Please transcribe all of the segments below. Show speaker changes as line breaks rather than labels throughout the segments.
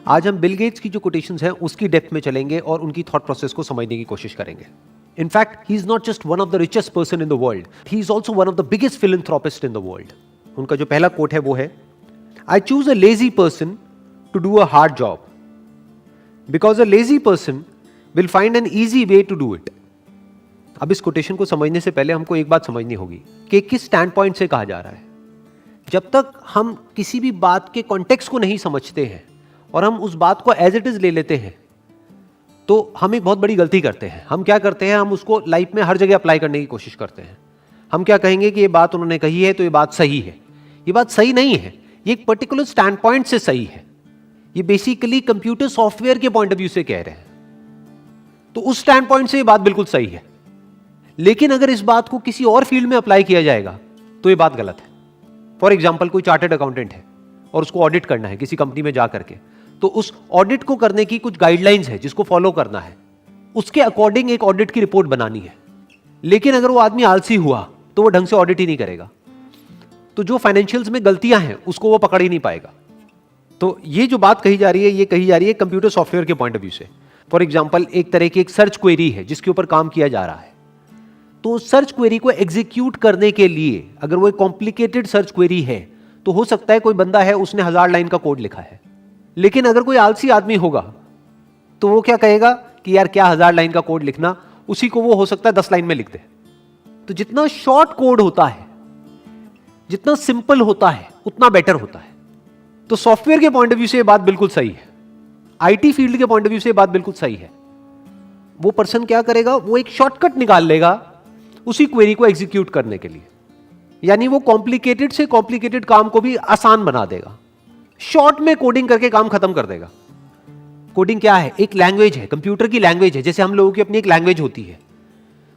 आज हम Bill Gates की जो कोटेशंस हैं उसकी डेप्थ में चलेंगे और उनकी थॉट प्रोसेस को समझने की कोशिश करेंगे. In fact he is not just one of the richest person in the world, he is also one of the biggest philanthropist in the world. उनका जो पहला कोट है वो है, I choose a lazy person to do a hard job because a lazy person will find an easy way to do it. अब इस quotation को समझने से पहले हमको एक बात समझनी होगी कि किस स्टैंड पॉइंट से कहा जा रहा है. जब तक हम किसी भी बात के कॉन्टेक्स्ट को नहीं समझते हैं और हम उस बात को एज इट इज ले लेते हैं तो हम एक बहुत बड़ी गलती करते हैं. हम क्या करते हैं, हम उसको लाइफ में हर जगह अप्लाई करने की कोशिश करते हैं. हम क्या कहेंगे कि ये बात उन्होंने कही है तो ये बात सही है. ये बात सही नहीं है, ये एक पर्टिकुलर स्टैंड पॉइंट से सही है. ये बेसिकली कंप्यूटर सॉफ्टवेयर के पॉइंट ऑफ व्यू से कह रहे हैं, तो उस स्टैंड पॉइंट से ये बात बिल्कुल सही है. लेकिन अगर इस बात को किसी और फील्ड में अप्लाई किया जाएगा तो ये बात गलत है. फॉर एग्जाम्पल, कोई चार्टर्ड अकाउंटेंट है और उसको ऑडिट करना है किसी कंपनी में जा करके, तो उस ऑडिट को करने की कुछ गाइडलाइंस है जिसको फॉलो करना है. उसके अकॉर्डिंग एक ऑडिट की रिपोर्ट बनानी है. लेकिन अगर वो आदमी आलसी हुआ तो वो ढंग से ऑडिट ही नहीं करेगा, तो जो फाइनेंशियल्स में गलतियां हैं उसको वो पकड़ ही नहीं पाएगा. तो ये जो बात कही जा रही है, ये कही जा रही है कंप्यूटर सॉफ्टवेयर के पॉइंट ऑफ व्यू से. फॉर एग्जाम्पल, एक तरह की एक सर्च क्वेरी है जिसके ऊपर काम किया जा रहा है. तो सर्च क्वेरी को एग्जीक्यूट करने के लिए, अगर वो एक कॉम्प्लिकेटेड सर्च क्वेरी है, तो हो सकता है कोई बंदा है उसने 1000 लाइन का कोड लिखा है. लेकिन अगर कोई आलसी आदमी होगा तो वो क्या कहेगा कि यार क्या 1000 लाइन का कोड लिखना, उसी को वो हो सकता है 10 लाइन में लिख दे. तो जितना शॉर्ट कोड होता है, जितना सिंपल होता है, उतना बेटर होता है. तो सॉफ्टवेयर के पॉइंट ऑफ व्यू से ये बात बिल्कुल सही है. आईटी फील्ड के पॉइंट ऑफ व्यू से ये बात बिल्कुल सही है. वो पर्सन क्या करेगा, वो एक शॉर्टकट निकाल लेगा उसी क्वेरी को एग्जीक्यूट करने के लिए. यानी वो कॉम्प्लिकेटेड से कॉम्प्लिकेटेड काम को भी आसान बना देगा. शॉर्ट में कोडिंग करके काम खत्म कर देगा. कोडिंग क्या है? एक लैंग्वेज है, कंप्यूटर की लैंग्वेज है, जैसे हम लोगों की अपनी एक लैंग्वेज होती है.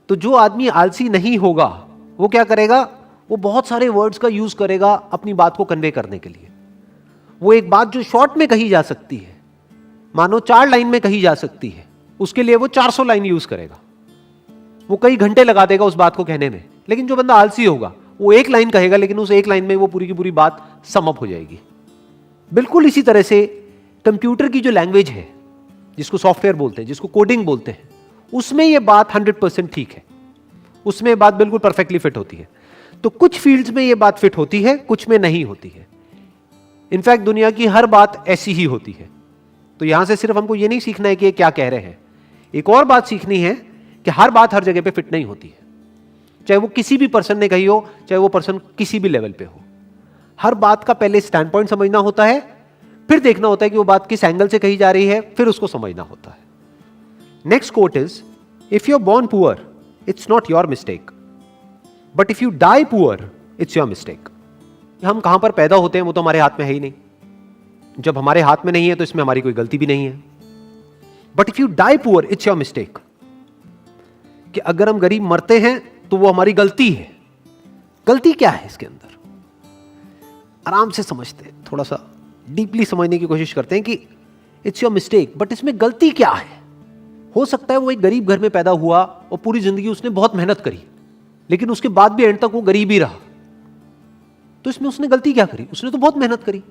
तो जो आदमी आलसी नहीं होगा वो क्या करेगा, वो बहुत सारे वर्ड्स का यूज करेगा अपनी बात को कन्वे करने के लिए. वो एक बात जो शॉर्ट में कही जा सकती है, मानो 4 लाइन में कही जा सकती है, उसके लिए वो 400 लाइन यूज करेगा. वो कई घंटे लगा देगा उस बात को कहने में. लेकिन जो बंदा आलसी होगा वो एक लाइन कहेगा, लेकिन उस एक लाइन में वो पूरी की पूरी बात सम अप हो जाएगी. बिल्कुल इसी तरह से कंप्यूटर की जो लैंग्वेज है, जिसको सॉफ्टवेयर बोलते हैं, जिसको कोडिंग बोलते हैं, उसमें ये बात 100% ठीक है. उसमें बात बिल्कुल परफेक्टली फिट होती है. तो कुछ फील्ड्स में ये बात फिट होती है, कुछ में नहीं होती है. इनफैक्ट दुनिया की हर बात ऐसी ही होती है. तो यहां से सिर्फ हमको ये नहीं सीखना है कि ये क्या कह रहे हैं, एक और बात सीखनी है कि हर बात हर जगह पे फिट नहीं होती है. चाहे वो किसी भी पर्सन ने कही हो, चाहे वो पर्सन किसी भी लेवल पे हो. हर बात का पहले स्टैंड पॉइंट समझना होता है, फिर देखना होता है कि वो बात किस एंगल से कही जा रही है, फिर उसको समझना होता है. Next quote is, if you are born poor it's not your mistake, but if you die poor it's your mistake. हम कहां पर पैदा होते हैं वो तो हमारे हाथ में है ही नहीं. जब हमारे हाथ में नहीं है तो इसमें हमारी कोई गलती भी नहीं है. But if you die poor it's your mistake, कि अगर हम गरीब मरते हैं तो वो हमारी गलती है. गलती क्या है इसके अंदर, आराम से समझते हैं, थोड़ा सा डीपली समझने की कोशिश करते हैं कि इट्स योर मिस्टेक, बट इसमें गलती क्या है. हो सकता है वो एक गरीब घर में पैदा हुआ और पूरी जिंदगी उसने बहुत मेहनत करी, लेकिन उसके बाद भी एंड तक वो गरीब ही रहा. तो इसमें उसने गलती क्या करी? उसने तो बहुत मेहनत करी,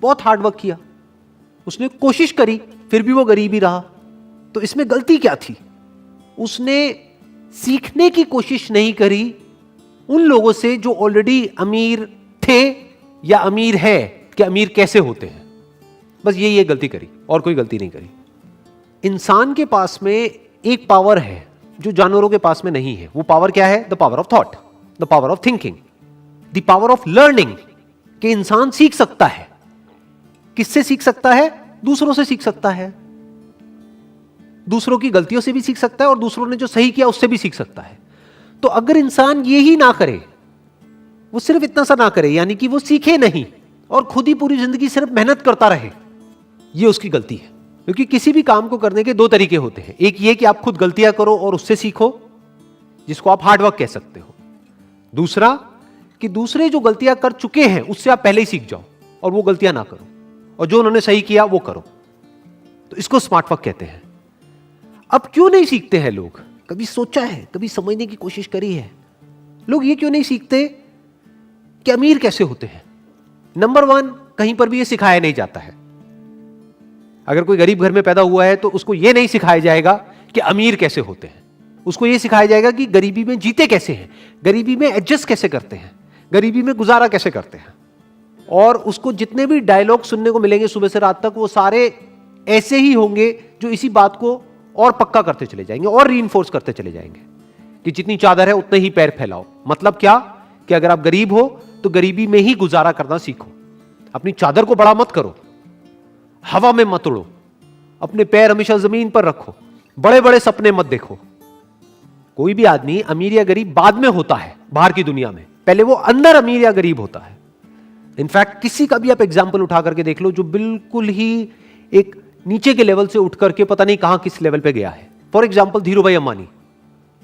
बहुत हार्डवर्क किया, उसने कोशिश करी, फिर भी वो गरीब ही रहा. तो इसमें गलती क्या थी? उसने सीखने की कोशिश नहीं करी उन लोगों से जो ऑलरेडी अमीर थे या अमीर है, कि अमीर कैसे होते हैं. बस ये गलती करी और कोई गलती नहीं करी. इंसान के पास में एक पावर है जो जानवरों के पास में नहीं है. वो पावर क्या है? The power of thought, the power of thinking, the power of learning. कि इंसान सीख सकता है. किससे सीख सकता है? दूसरों से सीख सकता है. दूसरों की गलतियों से भी सीख सकता है और दूसरों ने जो सही किया उससे भी सीख सकता है. तो अगर इंसान ये ही ना करे, वो सिर्फ इतना सा ना करे, यानी कि वो सीखे नहीं और खुद ही पूरी जिंदगी सिर्फ मेहनत करता रहे, ये उसकी गलती है. क्योंकि किसी भी काम को करने के 2 तरीके होते हैं. एक ये कि आप खुद गलतियां करो और उससे सीखो, जिसको आप हार्डवर्क कह सकते हो. दूसरा कि दूसरे जो गलतियां कर चुके हैं उससे आप पहले ही सीख जाओ और वो गलतियां ना करो, और जो उन्होंने सही किया वो करो. तो इसको स्मार्ट वर्क कहते हैं. अब क्यों नहीं सीखते हैं लोग? कभी सोचा है, कभी समझने की कोशिश करी है? लोग ये क्यों नहीं सीखते कि अमीर कैसे होते हैं? नंबर 1, कहीं पर भी ये सिखाया नहीं जाता है. अगर कोई गरीब घर में पैदा हुआ है तो उसको यह नहीं सिखाया जाएगा कि अमीर कैसे होते हैं, उसको यह सिखाया जाएगा कि गरीबी में जीते कैसे हैं, गरीबी में एडजस्ट कैसे करते हैं, गरीबी में गुजारा कैसे करते हैं। और उसको जितने भी डायलॉग सुनने को मिलेंगे सुबह से रात तक, वो सारे ऐसे ही होंगे जो इसी बात को और पक्का करते चले जाएंगे और रीइंफोर्स करते चले जाएंगे कि जितनी चादर है उतने ही पैर फैलाओ। मतलब क्या कि अगर आप गरीब हो तो गरीबी में ही गुजारा करना सीखो, अपनी चादर को बड़ा मत करो, हवा में मत उड़ो, अपने पैर हमेशा जमीन पर रखो, बड़े बड़े सपने मत देखो। कोई भी आदमी अमीर या गरीब बाद में होता है बाहर की दुनिया में, पहले वो अंदर अमीर या गरीब होता है। इनफैक्ट किसी का भी आप एग्जाम्पल उठा करके देख लो जो बिल्कुल ही एक नीचे के लेवल से उठ करके पता नहीं कहां किस लेवल पे गया है। फॉर एग्जाम्पल धीरूभाई अंबानी,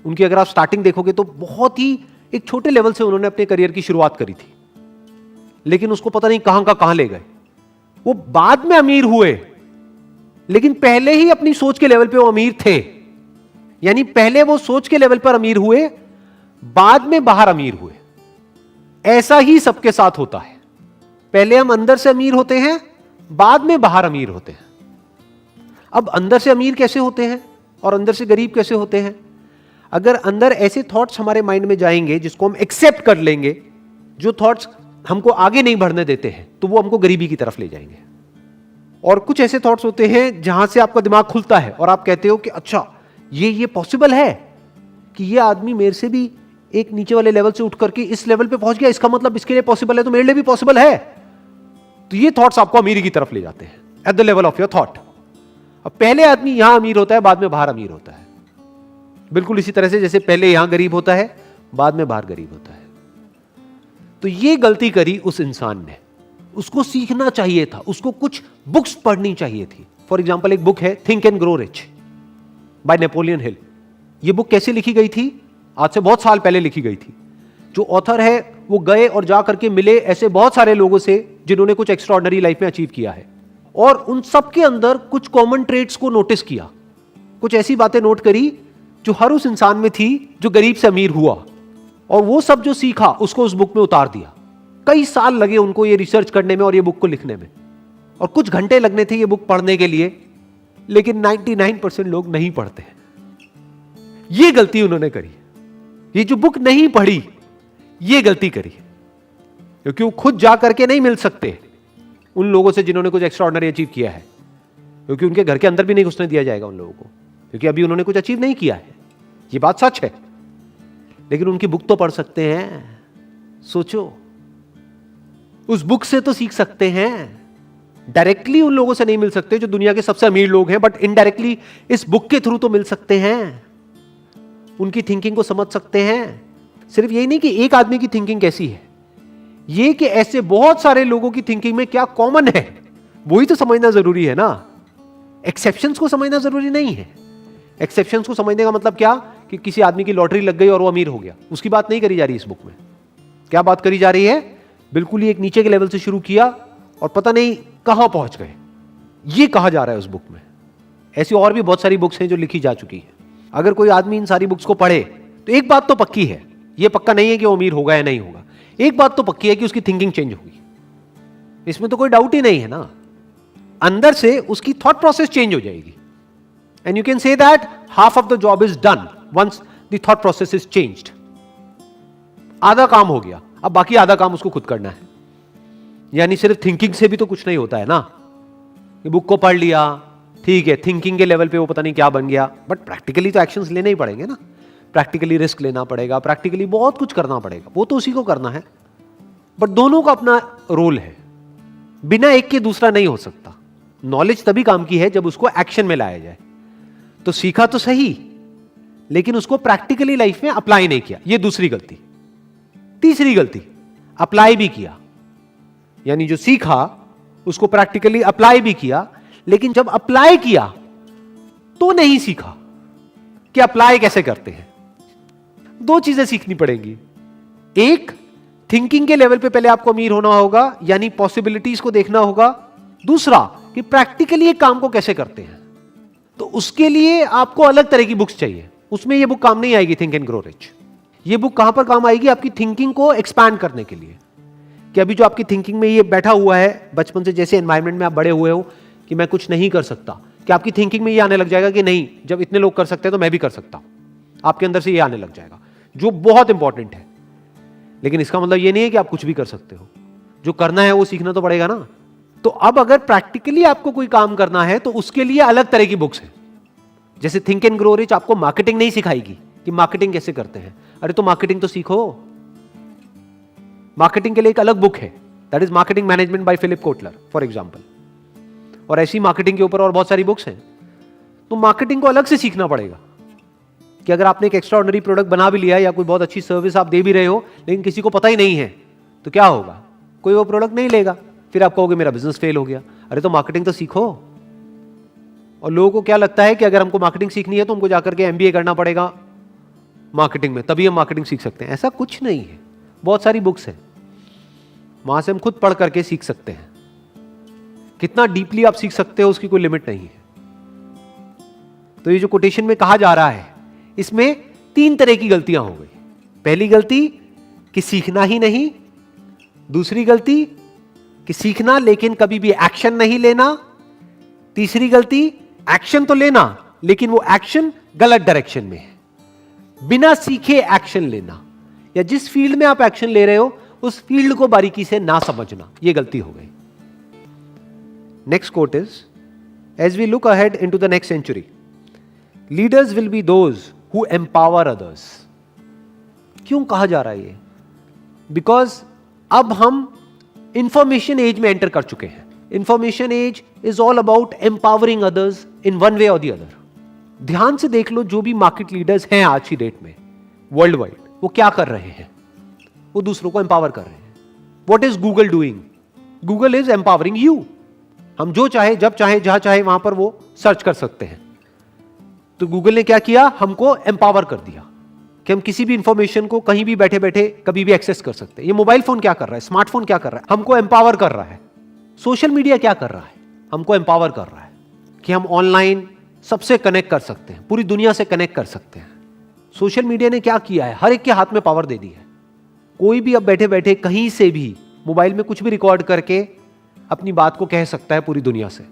उनकी अगर आप स्टार्टिंग देखोगे तो बहुत ही एक छोटे लेवल से उन्होंने अपने करियर की शुरुआत करी थी, लेकिन उसको पता नहीं कहां का कहां ले गए। वो बाद में अमीर हुए, लेकिन पहले ही अपनी सोच के लेवल पे वो अमीर थे। यानी पहले वो सोच के लेवल पर अमीर हुए, बाद में बाहर अमीर हुए। ऐसा ही सबके साथ होता है, पहले हम अंदर से अमीर होते हैं, बाद में बाहर अमीर होते हैं। अब अंदर से अमीर कैसे होते हैं और अंदर से गरीब कैसे होते हैं? अगर अंदर ऐसे थॉट्स हमारे माइंड में जाएंगे जिसको हम एक्सेप्ट कर लेंगे, जो थॉट्स हमको आगे नहीं बढ़ने देते हैं, तो वो हमको गरीबी की तरफ ले जाएंगे। और कुछ ऐसे थॉट्स होते हैं जहां से आपका दिमाग खुलता है और आप कहते हो कि अच्छा ये पॉसिबल है कि ये आदमी मेरे से भी एक नीचे वाले लेवल से उठ करके इस लेवल पे पहुंच गया, इसका मतलब इसके लिए पॉसिबल है तो मेरे लिए भी पॉसिबल है। तो ये थॉट्स आपको अमीरी की तरफ ले जाते हैं at the level of your thought. अब पहले आदमी यहां अमीर होता है, बाद में बाहर अमीर होता है, बिल्कुल इसी तरह से जैसे पहले यहां गरीब होता है, बाद में बाहर गरीब होता है। तो ये गलती करी उस इंसान ने, उसको सीखना चाहिए था, उसको कुछ बुक्स पढ़नी चाहिए थी। फॉर एग्जाम्पल एक बुक है think and grow rich by Napoleon Hill. ये बुक कैसे लिखी गई थी? आज से बहुत साल पहले लिखी गई थी। जो ऑथर है वो गए और जा करके मिले ऐसे बहुत सारे लोगों से जिन्होंने कुछ एक्स्ट्राऑर्डिनरी लाइफ में अचीव किया है, और उन सबके अंदर कुछ कॉमन ट्रेट्स को नोटिस किया, कुछ ऐसी बातें नोट करी जो हर उस इंसान में थी जो गरीब से अमीर हुआ, और वो सब जो सीखा उसको उस बुक में उतार दिया। कई साल लगे उनको ये रिसर्च करने में और ये बुक को लिखने में, और कुछ घंटे लगने थे ये बुक पढ़ने के लिए, लेकिन 99% लोग नहीं पढ़ते। ये गलती उन्होंने करी, ये जो बुक नहीं पढ़ी ये गलती करी, क्योंकि वो खुद जा करके नहीं मिल सकते उन लोगों से जिन्होंने कुछ एक्स्ट्राऑर्डिनरी अचीव किया है, क्योंकि उनके घर के अंदर भी नहीं घुसने दिया जाएगा उन लोगों को, क्योंकि अभी उन्होंने कुछ अचीव नहीं किया है। ये बात सच है, लेकिन उनकी बुक तो पढ़ सकते हैं। सोचो, उस बुक से तो सीख सकते हैं। डायरेक्टली उन लोगों से नहीं मिल सकते जो दुनिया के सबसे अमीर लोग हैं, बट इनडायरेक्टली इस बुक के थ्रू तो मिल सकते हैं, उनकी थिंकिंग को समझ सकते हैं। सिर्फ यही नहीं कि एक आदमी की थिंकिंग कैसी है, ये कि ऐसे बहुत सारे लोगों की थिंकिंग में क्या कॉमन है वही तो समझना जरूरी है ना। एक्सेप्शंस को समझना जरूरी नहीं है। एक्सेप्शंस को समझने का मतलब क्या कि किसी आदमी की लॉटरी लग गई और वो अमीर हो गया, उसकी बात नहीं करी जा रही इस बुक में। क्या बात करी जा रही है? बिल्कुल ही एक नीचे के लेवल से शुरू किया और पता नहीं कहां पहुंच गए, ये कहा जा रहा है उस बुक में। ऐसी और भी बहुत सारी बुक्स हैं जो लिखी जा चुकी है। अगर कोई आदमी इन सारी बुक्स को पढ़े तो एक बात तो पक्की है, ये पक्का नहीं है कि वो अमीर होगा या नहीं होगा, एक बात तो पक्की है कि उसकी थिंकिंग चेंज होगी, इसमें तो कोई डाउट ही नहीं है ना। अंदर से उसकी थॉट प्रोसेस चेंज हो जाएगी, and you can say that half of the job is done once the thought process is changed. आधा काम हो गया, अब बाकी आधा काम उसको खुद करना है। यानी सिर्फ थिंकिंग से भी तो कुछ नहीं होता है ना, कि बुक को पढ़ लिया, ठीक है, थिंकिंग के लेवल पे वो पता नहीं क्या बन गया, बट प्रैक्टिकली तो एक्शंस लेने ही पड़ेंगे ना। प्रैक्टिकली रिस्क लेना पड़ेगा, प्रैक्टिकली बहुत कुछ करना पड़ेगा, वो तो उसी को करना है। बट दोनों का अपना रोल है, बिना एक के दूसरा नहीं हो सकता। नॉलेज तभी काम की है जब उसको एक्शन में लाया जाए। तो सीखा तो सही, लेकिन उसको प्रैक्टिकली लाइफ में अप्लाई नहीं किया, ये दूसरी गलती। तीसरी गलती, अप्लाई भी किया, यानी जो सीखा उसको प्रैक्टिकली अप्लाई भी किया, लेकिन जब अप्लाई किया तो नहीं सीखा कि अप्लाई कैसे करते हैं। दो चीजें सीखनी पड़ेंगी। एक, थिंकिंग के लेवल पे पहले आपको अमीर होना होगा, यानी पॉसिबिलिटीज को देखना होगा। दूसरा कि प्रैक्टिकली एक काम को कैसे करते हैं, तो उसके लिए आपको अलग तरह की बुक्स चाहिए। उसमें ये बुक काम नहीं आएगी, थिंक एंड ग्रो रिच। ये बुक कहां पर काम आएगी? आपकी थिंकिंग को एक्सपैंड करने के लिए, कि अभी जो आपकी थिंकिंग में ये बैठा हुआ है बचपन से, जैसे एनवायरनमेंट में आप बड़े हुए हो, कि मैं कुछ नहीं कर सकता, कि आपकी थिंकिंग में ये आने लग जाएगा कि नहीं, जब इतने लोग कर सकते हैं तो मैं भी कर सकता हूं। आपके अंदर से ये आने लग जाएगा, जो बहुत इंपॉर्टेंट है। लेकिन इसका मतलब ये नहीं है कि आप कुछ भी कर सकते हो। जो करना है वो सीखना तो पड़ेगा ना। तो अब अगर प्रैक्टिकली आपको कोई काम करना है तो उसके लिए अलग तरह की बुक्स हैं। जैसे थिंक एंड ग्रो रिच आपको मार्केटिंग नहीं सिखाएगी कि मार्केटिंग कैसे करते हैं। अरे तो मार्केटिंग तो सीखो। मार्केटिंग के लिए एक अलग बुक है, that is marketing management by Philip Kotler for example. और ऐसी मार्केटिंग के ऊपर और बहुत सारी बुक्स हैं। तो मार्केटिंग को अलग से सीखना पड़ेगा कि अगर आपने एक एक्स्ट्रा ऑर्डिनरी प्रोडक्ट बना भी लिया या कोई बहुत अच्छी सर्विस आप दे भी रहे हो लेकिन किसी को पता ही नहीं है तो क्या होगा? कोई वो प्रोडक्ट नहीं लेगा, फिर आप कहोगे मेरा बिजनेस फेल हो गया। अरे तो मार्केटिंग तो सीखो। और लोगों को क्या लगता है कि अगर हमको मार्केटिंग सीखनी है तो हमको जाकर के एमबीए करना पड़ेगा मार्केटिंग में, तभी हम मार्केटिंग सीख सकते हैं। ऐसा कुछ नहीं है। बहुत सारी बुक्स हैं, वहां से हम खुद पढ़ करके सीख सकते हैं। कितना डीपली आप सीख सकते हो उसकी कोई लिमिट नहीं है। तो ये जो कोटेशन में कहा जा रहा है, इसमें 3 तरह की गलतियां हो गई। पहली गलती कि सीखना ही नहीं, दूसरी गलती कि सीखना लेकिन कभी भी एक्शन नहीं लेना, तीसरी गलती एक्शन तो लेना लेकिन वो एक्शन गलत डायरेक्शन में है, बिना सीखे एक्शन लेना, या जिस फील्ड में आप एक्शन ले रहे हो उस फील्ड को बारीकी से ना समझना, ये गलती हो गई। Next quote is, as we look ahead into the next century, leaders will be those who empower others. क्यों कहा जा रहा है ये? बिकॉज अब हम इंफॉर्मेशन एज में एंटर कर चुके हैं। Information age is all about empowering others in one way और द अदर। ध्यान से देख लो, जो भी मार्केट लीडर्स हैं आज की डेट में वर्ल्ड वाइड, वो क्या कर रहे हैं? वो दूसरों को एम्पावर कर रहे हैं। What is Google doing? Google is empowering you. हम जो चाहे, जब चाहे, जहां चाहे वहां पर वो सर्च कर सकते हैं। तो गूगल ने क्या किया? हमको एम्पावर कर दिया कि हम किसी भी इंफॉर्मेशन को कहीं भी बैठे बैठे कभी भी एक्सेस कर सकते हैं। ये मोबाइल फोन क्या कर रहा है, स्मार्टफोन क्या कर रहा है? हमको एम्पावर कर रहा है। सोशल मीडिया क्या कर रहा है? हमको एम्पावर कर रहा है कि हम ऑनलाइन सबसे कनेक्ट कर सकते हैं, पूरी दुनिया से कनेक्ट कर सकते हैं। सोशल मीडिया ने क्या किया है? हर एक के हाथ में पावर दे दी है। कोई भी अब बैठे बैठे कहीं से भी मोबाइल में कुछ भी रिकॉर्ड करके अपनी बात को कह सकता है पूरी दुनिया से।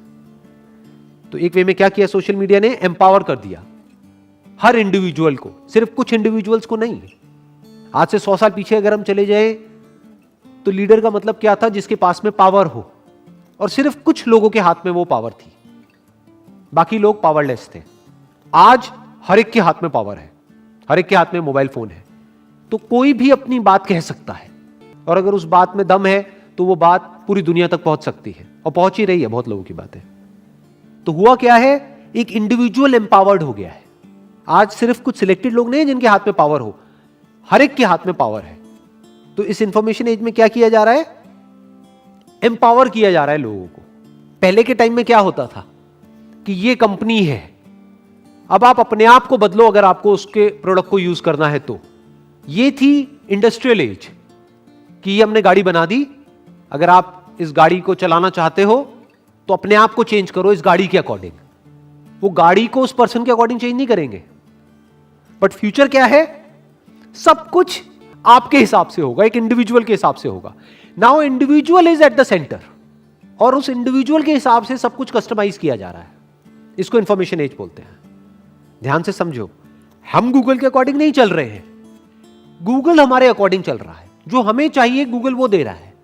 तो एक वे में क्या किया सोशल मीडिया ने? एम्पावर कर दिया हर इंडिविजुअल को, सिर्फ कुछ इंडिविजुअल्स को नहीं। आज से 100 साल पीछे अगर हम चले जाएं तो लीडर का मतलब क्या था? जिसके पास में पावर हो, और सिर्फ कुछ लोगों के हाथ में वो पावर थी, बाकी लोग पावरलेस थे। आज हर एक के हाथ में पावर है, हर एक के हाथ में मोबाइल फोन है, तो कोई भी अपनी बात कह सकता है। और अगर उस बात में दम है तो वो बात पूरी दुनिया तक पहुंच सकती है, और पहुंच ही रही है बहुत लोगों की बातें। तो हुआ क्या है? एक इंडिविजुअल एम्पावर्ड हो गया है। आज सिर्फ कुछ सिलेक्टेड लोग नहीं है जिनके हाथ में पावर हो, हर एक के हाथ में पावर है। तो इस इंफॉर्मेशन एज में क्या किया जा रहा है? एम्पावर किया जा रहा है लोगों को। पहले के टाइम में क्या होता था कि ये कंपनी है, अब आप अपने आप को बदलो अगर आपको उसके प्रोडक्ट को यूज करना है तो। ये थी इंडस्ट्रियल एज कि ये हमने गाड़ी बना दी, अगर आप इस गाड़ी को चलाना चाहते हो तो अपने आप को चेंज करो इस गाड़ी के अकॉर्डिंग। वो गाड़ी को उस पर्सन के अकॉर्डिंग चेंज नहीं करेंगे। बट फ्यूचर क्या है? सब कुछ आपके हिसाब से होगा, एक इंडिविजुअल के हिसाब से होगा। Now individual is at the centre, और उस इंडिविजुअल के हिसाब से सब कुछ कस्टमाइज किया जा रहा है। इसको इंफॉर्मेशन एज बोलते हैं। ध्यान से समझो, हम गूगल के अकॉर्डिंग नहीं चल रहे हैं, गूगल हमारे अकॉर्डिंग चल रहा है। जो हमें चाहिए गूगल वो दे रहा है,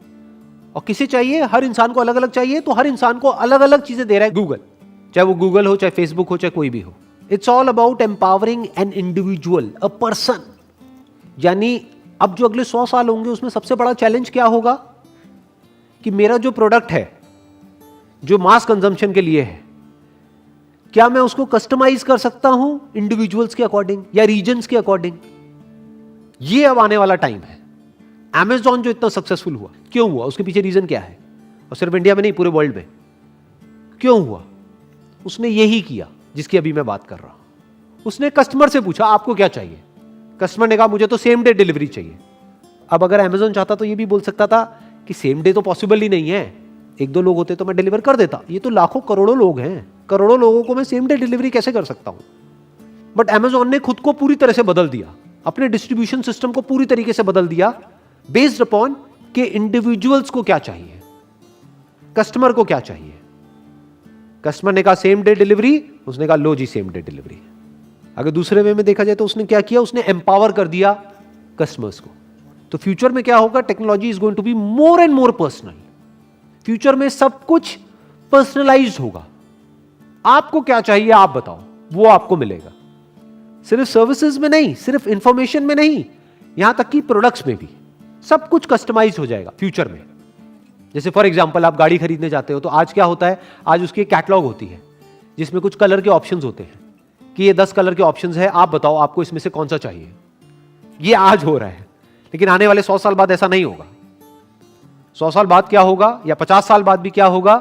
और किसे चाहिए? हर इंसान को अलग अलग चाहिए, तो हर इंसान को अलग अलग चीजें दे रहा है गूगल, चाहे वो गूगल हो, चाहे फेसबुक हो, चाहे कोई भी हो। It's all about empowering an individual, a person. यानी अब जो अगले 100 साल होंगे उसमें सबसे बड़ा चैलेंज क्या होगा कि मेरा जो प्रोडक्ट है, जो मास कंजम्पशन के लिए है, क्या मैं उसको कस्टमाइज कर सकता हूं इंडिविजुअल्स के अकॉर्डिंग या रीजन्स के अकॉर्डिंग? ये अब आने वाला टाइम है। Amazon जो इतना सक्सेसफुल हुआ, क्यों हुआ? उसके पीछे रीजन क्या है? और सिर्फ इंडिया में नहीं, पूरे वर्ल्ड में क्यों हुआ? उसने यही किया जिसकी अभी मैं बात कर रहा हूं। उसने कस्टमर से पूछा आपको क्या चाहिए? कस्टमर ने कहा मुझे तो सेम डे डिलीवरी चाहिए। अब अगर Amazon चाहता तो ये भी बोल सकता था कि सेम डे तो पॉसिबल ही नहीं है, 1-2 लोग होते तो मैं डिलीवर कर देता। ये तो लाखों करोड़ों लोग हैं, करोड़ों लोगों को मैं सेम डे डिलीवरी कैसे कर सकता हूं? बट Amazon ने खुद को पूरी तरह से बदल दिया, अपने डिस्ट्रीब्यूशन सिस्टम को पूरी तरीके से बदल दिया, बेस्ड अपॉन कि इंडिविजुअल्स को क्या चाहिए, कस्टमर को क्या चाहिए। कस्टमर ने कहा सेम डे डिलीवरी, उसने कहा लो जी सेम डे डिलीवरी। अगर दूसरे वे में देखा जाए तो उसने क्या किया, उसने एम्पावर कर दिया कस्टमर्स को। तो फ्यूचर में क्या होगा, technology is going to be more and more personal. Future में सब कुछ पर्सनलाइज्ड होगा। आपको क्या चाहिए आप बताओ, वो आपको मिलेगा। सिर्फ सर्विसेज में नहीं, सिर्फ इंफॉर्मेशन में नहीं, यहां तक कि प्रोडक्ट्स में भी सब कुछ कस्टमाइज हो जाएगा फ्यूचर में। जैसे फॉर एग्जांपल आप गाड़ी खरीदने जाते हो तो आज क्या होता है, आज उसकी एक कैटलॉग होती है जिसमें कुछ कलर के ऑप्शंस होते हैं कि ये 10 कलर के ऑप्शंस है, आप बताओ आपको इसमें से कौन सा चाहिए। ये आज हो रहा है, लेकिन आने वाले 100 साल बाद ऐसा नहीं होगा। 100 साल बाद क्या होगा, या 50 साल बाद भी क्या होगा,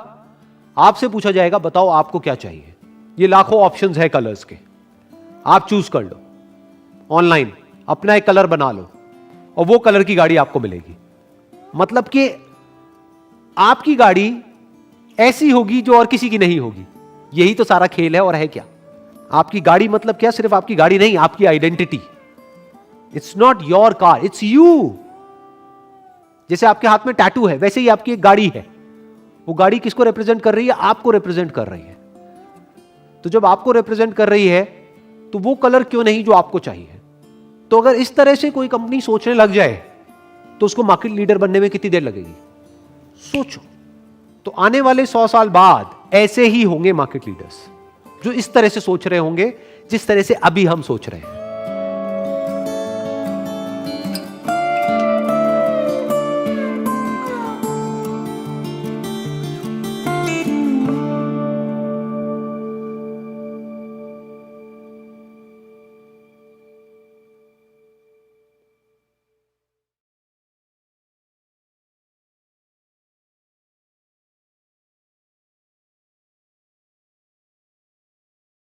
आपसे पूछा जाएगा बताओ आपको क्या चाहिए। ये लाखों ऑप्शंस है कलर्स के, आप चूज कर लो ऑनलाइन, अपना एक कलर बना लो और वो कलर की गाड़ी आपको मिलेगी। मतलब कि आपकी गाड़ी ऐसी होगी जो और किसी की नहीं होगी। यही तो सारा खेल है। और है क्या, आपकी गाड़ी मतलब क्या, सिर्फ आपकी गाड़ी नहीं, आपकी identity. It's not your car, it's you. जैसे आपके हाथ में टैटू है, वैसे ही आपकी एक गाड़ी है। वो गाड़ी किसको रिप्रेजेंट कर रही है, आपको रिप्रेजेंट कर रही है। तो जब आपको रिप्रेजेंट कर रही है तो वो कलर क्यों नहीं जो आपको चाहिए। तो अगर इस तरह से कोई कंपनी सोचने लग जाए तो उसको मार्केट लीडर बनने में कितनी देर लगेगी, सोचो। तो आने वाले 100 साल बाद ऐसे ही होंगे मार्केट लीडर्स, जो इस तरह से सोच रहे होंगे जिस तरह से अभी हम सोच रहे हैं।